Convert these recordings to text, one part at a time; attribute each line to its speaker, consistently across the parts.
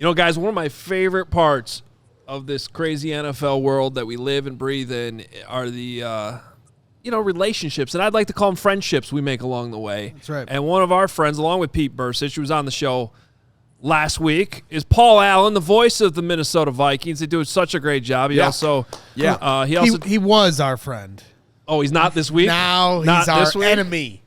Speaker 1: Guys, one of my favorite parts of this crazy NFL world that we live and breathe in are the, relationships. And I'd like to call them friendships we make along the way.
Speaker 2: That's right.
Speaker 1: And one of our friends, along with Pete Bursich, who was on the show last week, is Paul Allen, the voice of the Minnesota Vikings. They do such a great job. He
Speaker 2: was our friend.
Speaker 1: Oh, he's not this week?
Speaker 2: Now he's our enemy.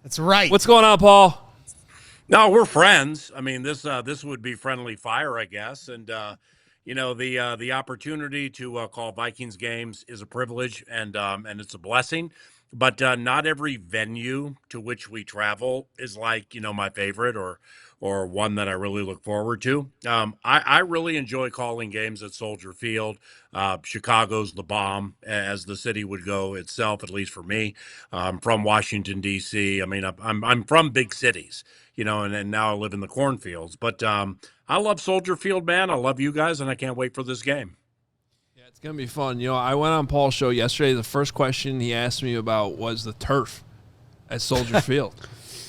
Speaker 2: That's right.
Speaker 1: What's going on, Paul?
Speaker 3: No, we're friends. I mean, this would be friendly fire, I guess. And the opportunity to call Vikings games is a privilege and it's a blessing. But not every venue to which we travel is like my favorite or one that I really look forward to. I really enjoy calling games at Soldier Field. Chicago's the bomb, as the city would go itself, at least for me. From Washington, D.C. I mean, I'm from big cities, and now I live in the cornfields. But I love Soldier Field, man. I love you guys, and I can't wait for this game.
Speaker 1: Yeah, it's going to be fun. I went on Paul's show yesterday. The first question he asked me about was the turf at Soldier Field.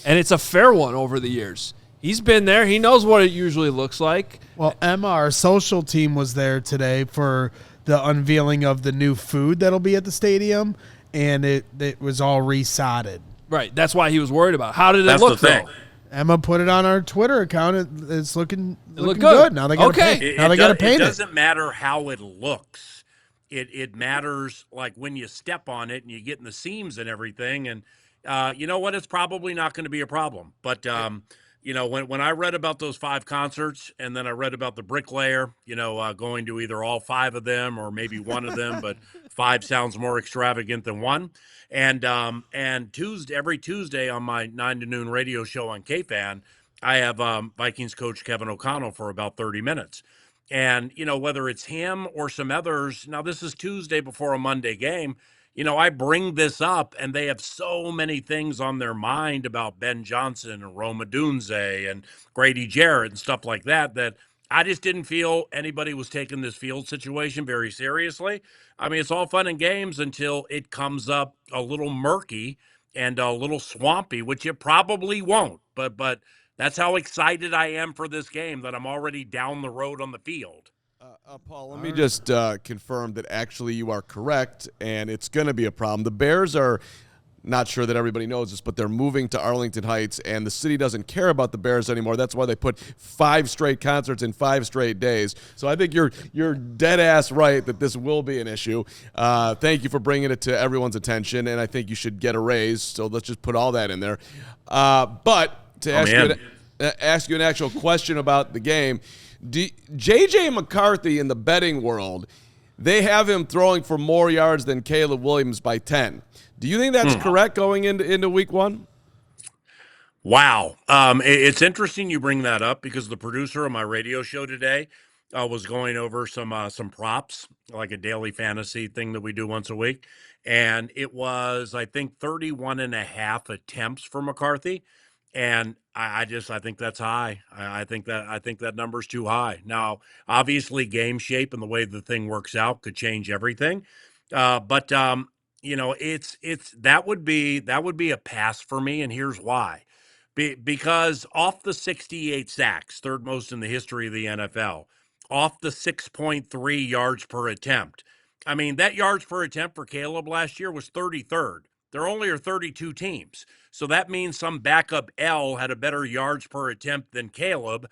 Speaker 1: And it's a fair one over the years. He's been there. He knows what it usually looks like.
Speaker 2: Well, Emma, our social team, was there today for the unveiling of the new food that'll be at the stadium, and it was all resodded.
Speaker 1: Right. That's why he was worried about it. How did it look, though?
Speaker 2: Emma put it on our Twitter account. It's looking good. Now they got to paint. Now they got to paint it.
Speaker 3: It doesn't matter how it looks. It matters like when you step on it and you get in the seams and everything. And you know what? It's probably not going to be a problem. But when I read about those 5 concerts and then I read about the bricklayer, going to either all 5 of them or maybe one of them, but 5 sounds more extravagant than one. And every Tuesday on my 9 to noon radio show on KFAN, I have Vikings coach Kevin O'Connell for about 30 minutes. And, whether it's him or some others, now this is Tuesday before a Monday game, I bring this up and they have so many things on their mind about Ben Johnson and Rome Odunze and Grady Jarrett and stuff like that I just didn't feel anybody was taking this field situation very seriously. I mean, it's all fun and games until it comes up a little murky and a little swampy, which it probably won't. But that's how excited I am for this game that I'm already down the road on the field.
Speaker 4: Paul, let me just confirm that actually you are correct, and it's going to be a problem. The Bears are, not sure that everybody knows this, but they're moving to Arlington Heights, and the city doesn't care about the Bears anymore. That's why they put 5 straight concerts in 5 straight days. So I think you're dead ass right that this will be an issue. Thank you for bringing it to everyone's attention, and I think you should get a raise. So let's just put all that in there. But to ask you an actual question about the game, J.J. McCarthy in the betting world, they have him throwing for more yards than Caleb Williams by 10. Do you think that's correct going into week 1?
Speaker 3: Wow. It's interesting you bring that up because the producer of my radio show today was going over some props, like a daily fantasy thing that we do once a week. And it was, I think, 31.5 attempts for McCarthy. And I think that's high. I think that number's too high. Now, obviously, game shape and the way the thing works out could change everything. But it's that would be a pass for me, and here's why. Because off the 68 sacks, third most in the history of the NFL, off the 6.3 yards per attempt. I mean, that yards per attempt for Caleb last year was 33rd. There only are 32 teams. So that means some backup L had a better yards per attempt than Caleb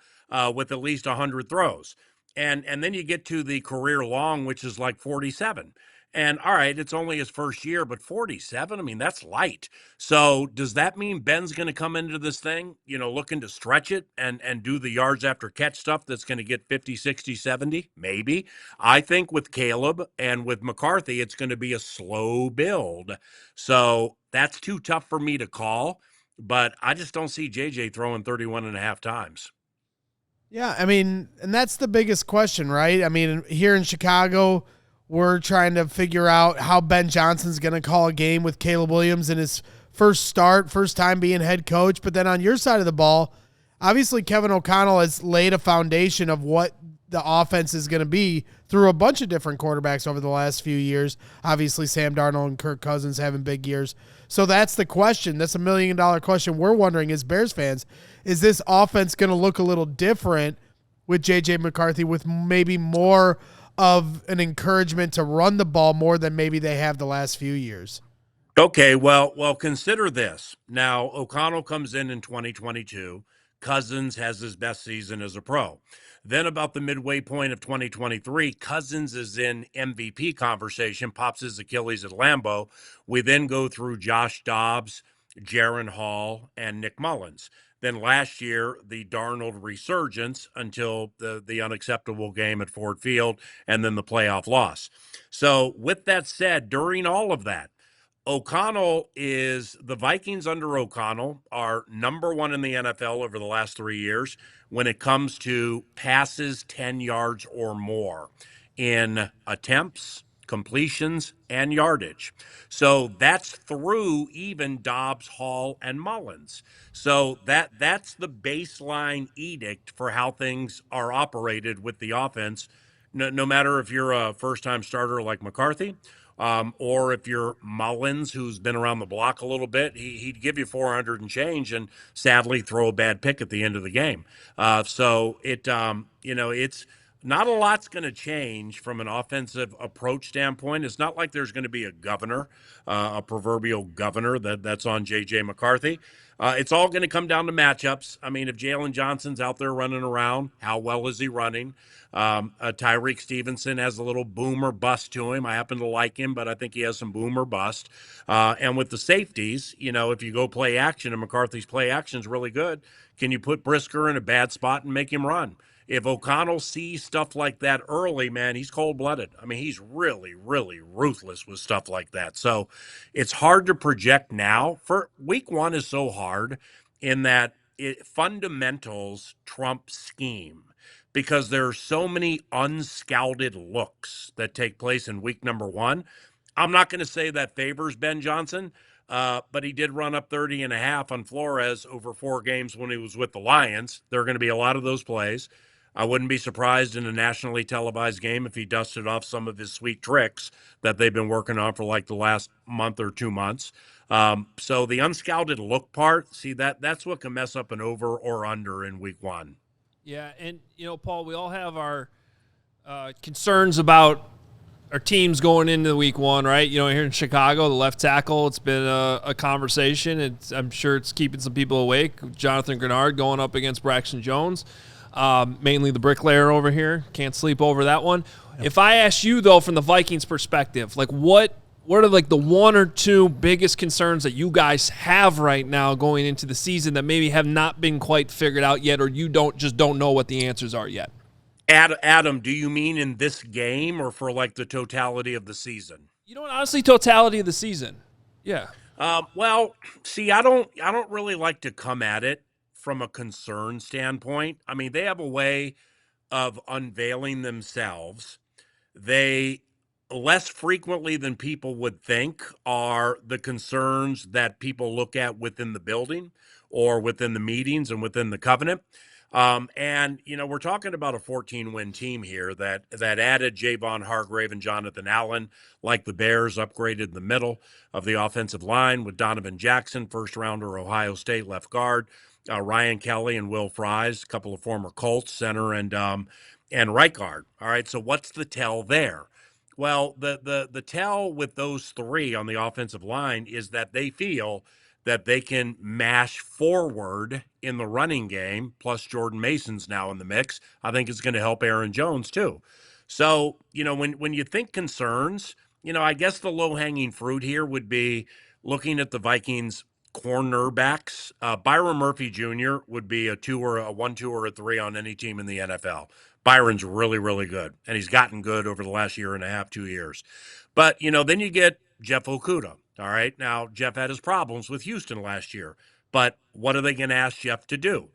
Speaker 3: with at least 100 throws. And then you get to the career long, which is like 47. And all right, it's only his first year, but 47, I mean, that's light. So does that mean Ben's going to come into this thing, looking to stretch it and do the yards after catch stuff that's going to get 50, 60, 70? Maybe. I think with Caleb and with McCarthy, it's going to be a slow build. So that's too tough for me to call, but I just don't see J.J. throwing 31.5 times.
Speaker 2: Yeah, I mean, and that's the biggest question, right? I mean, here in Chicago, we're trying to figure out how Ben Johnson's going to call a game with Caleb Williams in his first time being head coach. But then on your side of the ball, obviously Kevin O'Connell has laid a foundation of what the offense is going to be through a bunch of different quarterbacks over the last few years. Obviously Sam Darnold and Kirk Cousins having big years. So that's the question. That's $1 million question we're wondering as Bears fans. Is this offense going to look a little different with J.J. McCarthy with maybe more of an encouragement to run the ball more than maybe they have the last few years.
Speaker 3: Okay, well, consider this. Now, O'Connell comes in 2022. Cousins has his best season as a pro. Then about the midway point of 2023, Cousins is in MVP conversation, pops his Achilles at Lambeau. We then go through Josh Dobbs, Jaron Hall, and Nick Mullins. Then last year, the Darnold resurgence until the unacceptable game at Ford Field, and then the playoff loss. So with that said, during all of that, the Vikings under O'Connell are number one in the NFL over the last 3 years when it comes to passes 10 yards or more in attempts, completions, and yardage. So that's through even Dobbs, Hall, and Mullins. So that's the baseline edict for how things are operated with the offense. No matter if you're a first-time starter like McCarthy, or if you're Mullins, who's been around the block a little bit, he'd give you 400 and change, and sadly throw a bad pick at the end of the game. It's not a lot's going to change from an offensive approach standpoint. It's not like there's going to be a governor, a proverbial governor that's on J.J. McCarthy. It's all going to come down to matchups. I mean, if Jalen Johnson's out there running around, how well is he running? Tyreek Stevenson has a little boom or bust to him. I happen to like him, but I think he has some boom or bust. And with the safeties, if you go play action and McCarthy's play action is really good, can you put Brisker in a bad spot and make him run? If O'Connell sees stuff like that early, man, he's cold-blooded. I mean, he's really, really ruthless with stuff like that. So it's hard to project now. For week one is so hard in that fundamentals trump scheme, because there are so many unscouted looks that take place in week number one. I'm not going to say that favors Ben Johnson, but he did run up 30.5 on Flores over 4 games when he was with the Lions. There are going to be a lot of those plays. I wouldn't be surprised in a nationally televised game if he dusted off some of his sweet tricks that they've been working on for like the last month or 2 months. So the unscouted look part, see, that's what can mess up an over or under in week one.
Speaker 1: Yeah, and, Paul, we all have our concerns about our teams going into week one, right? Here in Chicago, the left tackle, it's been a conversation. I'm sure it's keeping some people awake. Jonathan Grenard going up against Braxton Jones. Mainly the bricklayer over here. Can't sleep over that one. Yep. If I ask you, though, from the Vikings perspective, like what are like the 1 or 2 biggest concerns that you guys have right now going into the season that maybe have not been quite figured out yet, or you don't know what the answers are yet?
Speaker 3: Adam, do you mean in this game or for like the totality of the season?
Speaker 1: Honestly, totality of the season. Yeah.
Speaker 3: Well, see, I don't really like to come at it from a concern standpoint. I mean, they have a way of unveiling themselves. They, less frequently than people would think, are the concerns that people look at within the building or within the meetings and within the covenant. We're talking about a 14-win team here that added Javon Hargrave and Jonathan Allen, like the Bears, upgraded the middle of the offensive line with Donovan Jackson, first-rounder Ohio State left guard, Ryan Kelly and Will Fries, a couple of former Colts, center and right guard. All right, so what's the tell there? Well, the tell with those 3 on the offensive line is that they feel that they can mash forward in the running game, plus Jordan Mason's now in the mix. I think it's going to help Aaron Jones too. So, when you think concerns, I guess the low-hanging fruit here would be looking at the Vikings cornerbacks. Byron Murphy Jr. would be a 1, 2, or a 3 on any team in the NFL. Byron's really, really good, and he's gotten good over the last year and a half, 2 years. But, then you get Jeff Okudah. All right. Now, Jeff had his problems with Houston last year, but what are they going to ask Jeff to do?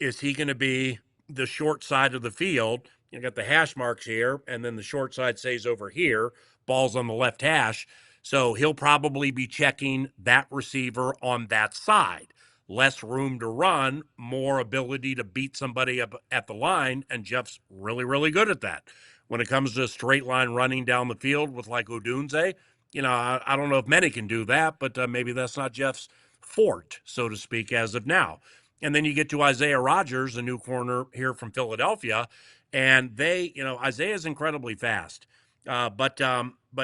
Speaker 3: Is he going to be the short side of the field? You got the hash marks here, and then the short side stays over here, ball's on the left hash. So he'll probably be checking that receiver on that side. Less room to run, more ability to beat somebody up at the line, and Jeff's really, really good at that. When it comes to straight line running down the field with like Odunze, I don't know if many can do that, but maybe that's not Jeff's fort, so to speak, as of now. And then you get to Isaiah Rodgers, a new corner here from Philadelphia, and Isaiah's incredibly fast. But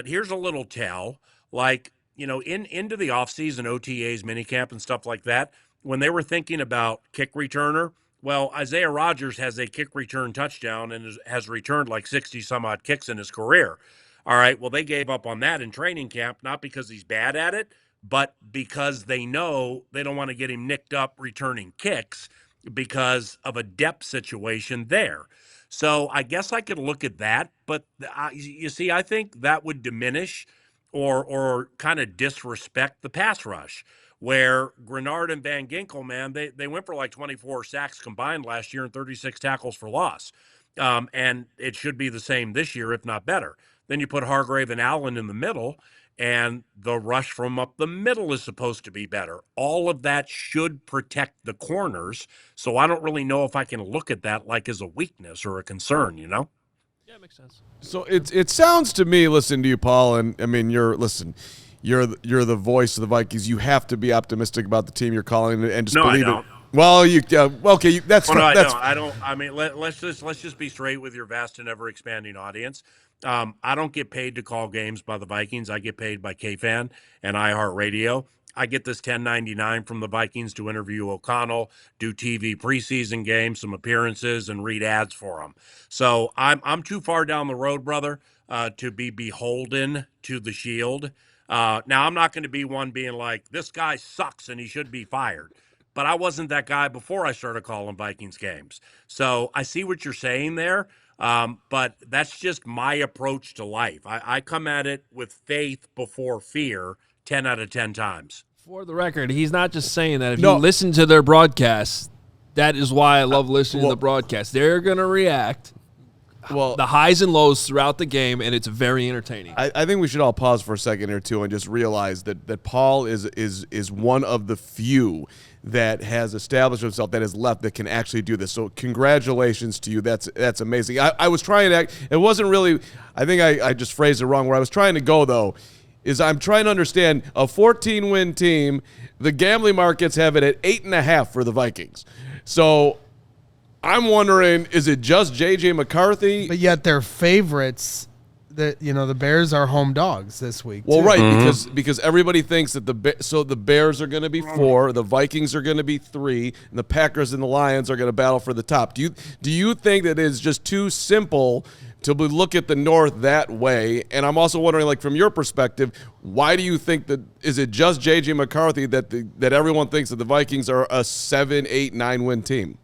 Speaker 3: here's a little tell, like, into the offseason, OTAs, minicamp, and stuff like that, when they were thinking about kick returner, well, Isaiah Rodgers has a kick return touchdown and has returned like 60 some odd kicks in his career. All right. Well, they gave up on that in training camp, not because he's bad at it, but because they know they don't want to get him nicked up returning kicks because of a depth situation there. So I guess I could look at that, but you see, I think that would diminish or kind of disrespect the pass rush, where Grenard and Van Ginkel, man, they went for like 24 sacks combined last year and 36 tackles for loss. And it should be the same this year, if not better. Then you put Hargrave and Allen in the middle, and the rush from up the middle is supposed to be better. All of that should protect the corners. So I don't really know if I can look at that like as a weakness or a concern,
Speaker 1: Yeah, it makes sense.
Speaker 4: So it sounds to me, listen to you, Paul, and I mean, you're the voice of the Vikings. You have to be optimistic about the team you're calling and just believe it. Well, that's
Speaker 3: well, no, that's. I don't. I mean, let's just be straight with your vast and ever expanding audience. I don't get paid to call games by the Vikings. I get paid by KFan and iHeartRadio. I get this $10.99 from the Vikings to interview O'Connell, do TV preseason games, some appearances, and read ads for them. So I'm too far down the road, brother, to be beholden to the Shield. Now, I'm not going to be one being like, this guy sucks and he should be fired. But I wasn't that guy before I started calling Vikings games. So I see what you're saying there. But that's just my approach to life. I come at it with faith before fear 10 out of 10 times.
Speaker 1: For the record, he's not just saying that. If you listen to their broadcasts, that is why I love listening to the broadcast. They're going to react. Well, the highs and lows throughout the game, and it's very entertaining.
Speaker 4: I think we should all pause for a second or two and just realize that Paul is one of the few that has established himself, that has left, that can actually do this. So congratulations to you. That's amazing. I was trying to – it wasn't really – I think I just phrased it wrong. Where I was trying to go, though, is I'm trying to understand a 14-win team. The gambling markets have it at 8.5 for the Vikings. So – I'm wondering, is it just J.J. McCarthy?
Speaker 2: But yet they're favorites. The Bears are home dogs this week.
Speaker 4: Well, right, because everybody thinks that the Bears are going to be 4, the Vikings are going to be 3, and the Packers and the Lions are going to battle for the top. Do you think that it's just too simple to look at the North that way? And I'm also wondering, like, from your perspective, why do you think that is it just J.J. McCarthy that everyone thinks that the Vikings are a 7, 8, 9 win team?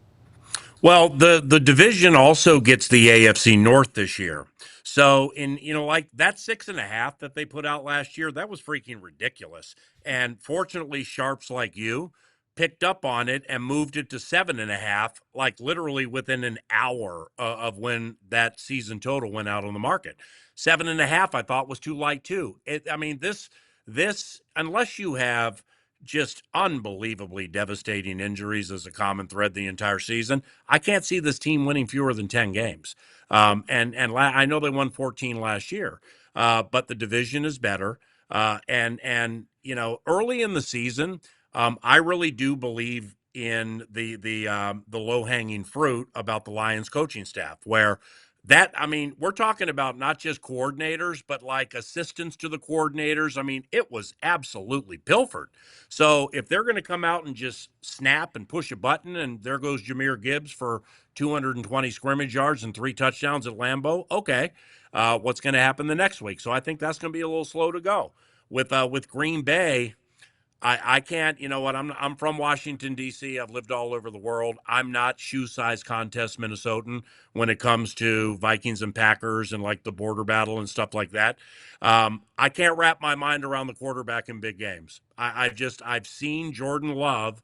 Speaker 3: Well, the division also gets the AFC North this year. So like that 6.5 that they put out last year, that was freaking ridiculous. And fortunately, sharps like you picked up on it and moved it to 7.5, like literally within an hour of when that season total went out on the market. 7.5, I thought, was too light too. This unless you have just unbelievably devastating injuries as a common thread the entire season, I can't see this team winning fewer than 10 games. And I know they won 14 last year, but the division is better. And early in the season, I really do believe in the low-hanging fruit about the Lions coaching staff, where we're talking about not just coordinators, but like assistants to the coordinators. I mean, it was absolutely pilfered. So if they're going to come out and just snap and push a button, and there goes Jahmyr Gibbs for 220 scrimmage yards and 3 touchdowns at Lambeau, okay, what's going to happen the next week? So I think that's going to be a little slow to go. With Green Bay, I can't, I'm from Washington, D.C. I've lived all over the world. I'm not shoe size contest Minnesotan when it comes to Vikings and Packers and like the border battle and stuff like that. I can't wrap my mind around the quarterback in big games. I've seen Jordan Love,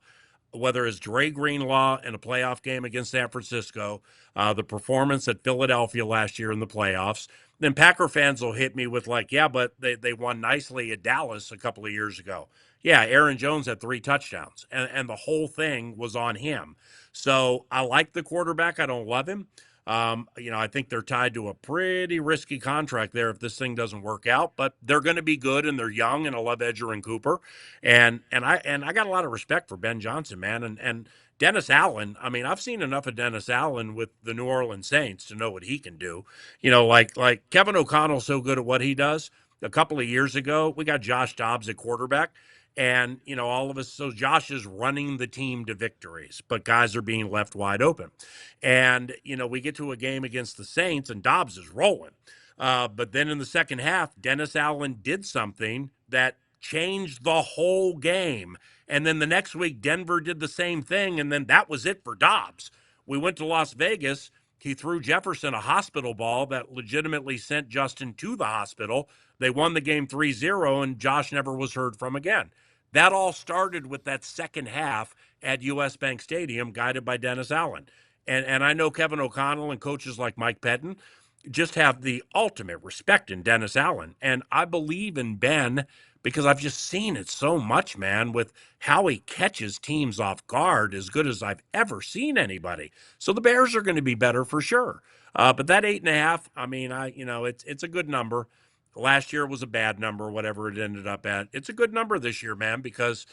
Speaker 3: whether it's Dre Greenlaw in a playoff game against San Francisco, the performance at Philadelphia last year in the playoffs. Then Packer fans will hit me with like, yeah, but they won nicely at Dallas a couple of years ago. Yeah, Aaron Jones had 3 touchdowns, and the whole thing was on him. So I like the quarterback. I don't love him. I think they're tied to a pretty risky contract there if this thing doesn't work out. But they're going to be good, and they're young, and I love Edger and Cooper. And I got a lot of respect for Ben Johnson, man. And Dennis Allen, I mean, I've seen enough of Dennis Allen with the New Orleans Saints to know what he can do. Like Kevin O'Connell's so good at what he does. A couple of years ago, we got Josh Dobbs at quarterback. And, all of us, so Josh is running the team to victories, but guys are being left wide open. And, we get to a game against the Saints and Dobbs is rolling. But then in the second half, Dennis Allen did something that changed the whole game. And then the next week, Denver did the same thing. And then that was it for Dobbs. We went to Las Vegas. He threw Jefferson a hospital ball that legitimately sent Justin to the hospital. They won the game 3-0, and Josh never was heard from again. That all started with that second half at US Bank Stadium, guided by Dennis Allen. And I know Kevin O'Connell and coaches like Mike Pettin just have the ultimate respect in Dennis Allen. And I believe in Ben because I've just seen it so much, man, with how he catches teams off guard as good as I've ever seen anybody. So the Bears are going to be better for sure. But that 8.5, I mean, it's a good number. Last year was a bad number, whatever it ended up at. It's a good number this year, man, because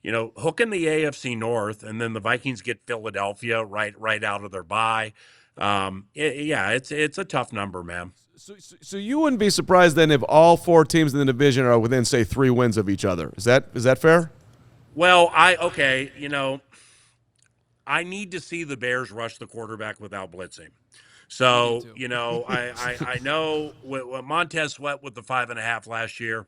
Speaker 3: hooking the AFC North, and then the Vikings get Philadelphia right out of their bye. It's a tough number, man.
Speaker 4: So you wouldn't be surprised then if all four teams in the division are within, say, 3 wins of each other. Is that fair?
Speaker 3: Well, I need to see the Bears rush the quarterback without blitzing. So, I know what Montez Sweat with the 5.5 last year,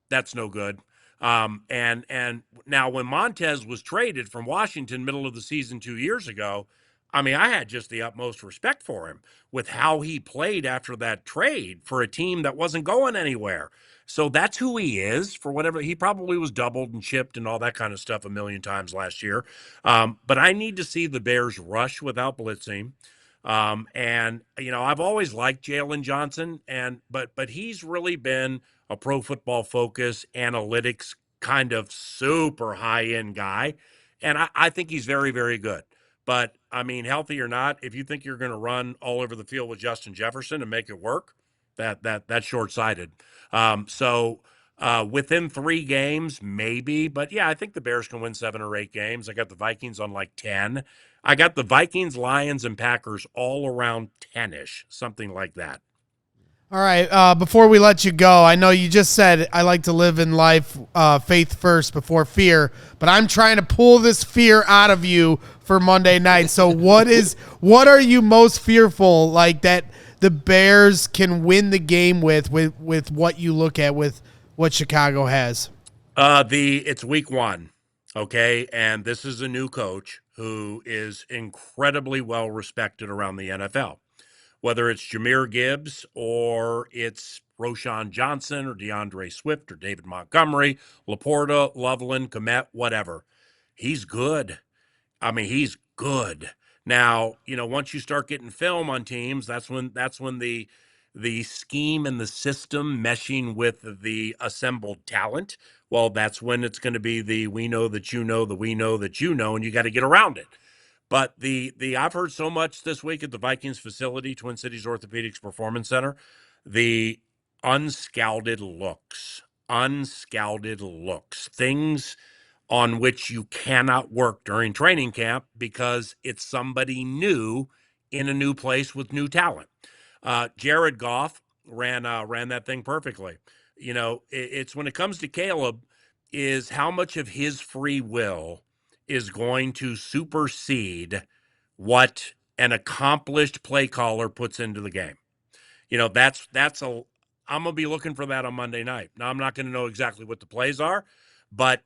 Speaker 3: that's no good. And now when Montez was traded from Washington middle of the season 2 years ago, I mean, I had just the utmost respect for him with how he played after that trade for a team that wasn't going anywhere. So that's who he is for whatever. He probably was doubled and chipped and all that kind of stuff a million times last year. But I need to see the Bears rush without blitzing. I've always liked Jalen Johnson, but he's really been a Pro Football Focus analytics kind of super high-end guy. And I think he's very, very good. But, I mean, healthy or not, if you think you're going to run all over the field with Justin Jefferson and make it work, that's short-sighted. Within 3 games, maybe. But, yeah, I think the Bears can win 7 or 8 games. I got the Vikings on like 10. I got the Vikings, Lions, and Packers all around 10-ish, something like that.
Speaker 2: All right, before we let you go, I know you just said I like to live in life faith first before fear, but I'm trying to pull this fear out of you for Monday night. So what are you most fearful, like, that the Bears can win the game with what you look at with what Chicago has?
Speaker 3: It's week 1, okay? And this is a new coach who is incredibly well respected around the NFL. Whether it's Jahmyr Gibbs or it's Roshan Johnson or DeAndre Swift or David Montgomery, Laporta, Loveland, Kmet, whatever. He's good. I mean, he's good. Now, once you start getting film on teams, that's when the scheme and the system meshing with the assembled talent, well, that's when it's going to be the we know that you know, the we know that you know, and you got to get around it. But the I've heard so much this week at the Vikings facility, Twin Cities Orthopedics Performance Center, the unscouted looks, things on which you cannot work during training camp because it's somebody new in a new place with new talent. Jared Goff ran that thing perfectly. It's when it comes to Caleb, is how much of his free will is going to supersede what an accomplished play caller puts into the game. I'm going to be looking for that on Monday night. Now, I'm not going to know exactly what the plays are, but,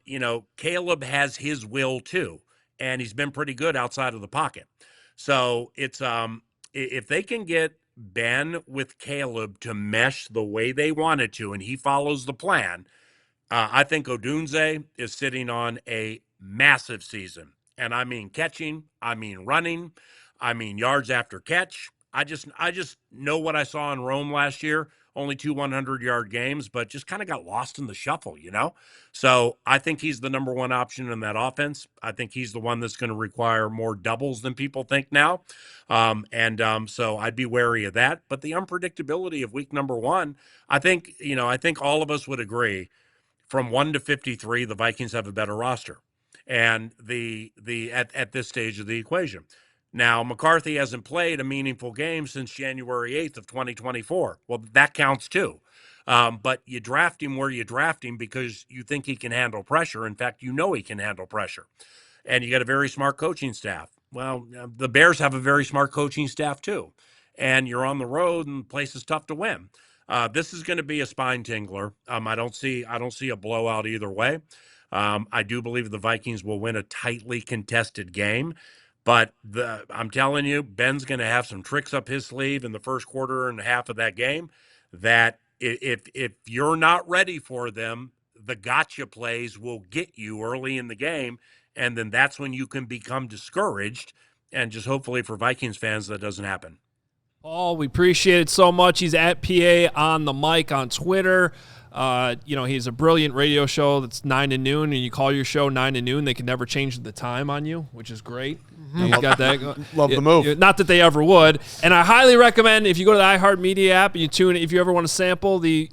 Speaker 3: Caleb has his will too, and he's been pretty good outside of the pocket. So it's if they can get Ben with Caleb to mesh the way they wanted to, and he follows the plan, I think Odunze is sitting on a massive season. And I mean catching, I mean running, I mean yards after catch. I just know what I saw in Rome last year. Only 2 100-yard games, but just kind of got lost in the shuffle, So I think he's the number 1 option in that offense. I think he's the one that's going to require more doubles than people think now. So I'd be wary of that. But the unpredictability of week number 1, I think all of us would agree from 1 to 53, the Vikings have a better roster. and at this stage of the equation. Now, McCarthy hasn't played a meaningful game since January 8th of 2024. Well, that counts too. But you draft him where you draft him because you think he can handle pressure. In fact, you know he can handle pressure. And you got a very smart coaching staff. Well, the Bears have a very smart coaching staff too. And you're on the road and the place is tough to win. This is going to be a spine tingler. I don't see a blowout either way. I do believe the Vikings will win a tightly contested game. But I'm telling you, Ben's going to have some tricks up his sleeve in the first quarter and a half of that game that if you're not ready for them, the gotcha plays will get you early in the game. And then that's when you can become discouraged. And just hopefully for Vikings fans, that doesn't happen.
Speaker 1: Paul, we appreciate it so much. He's at PA on the mic on Twitter. He's a brilliant radio show that's 9 to noon, and you call your show 9 to noon. They can never change the time on you, which is great. Mm-hmm. You got that.
Speaker 4: Love the move.
Speaker 1: Not that they ever would. And I highly recommend if you go to the iHeartMedia app and you tune in, if you ever want to sample the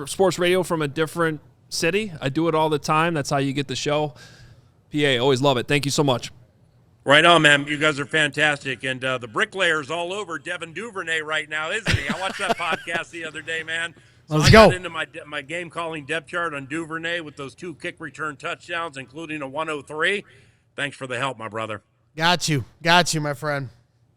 Speaker 1: sports radio from a different city. I do it all the time. That's how you get the show. PA, always love it. Thank you so much.
Speaker 3: Right on, man. You guys are fantastic. And the bricklayer's all over Devin Duvernay right now, isn't he? I watched that podcast the other day, man. So
Speaker 2: Let's
Speaker 3: I
Speaker 2: go.
Speaker 3: got into my game calling depth chart on Duvernay with those 2 kick return touchdowns, including a 103. Thanks for the help, my brother.
Speaker 2: Got you, my friend.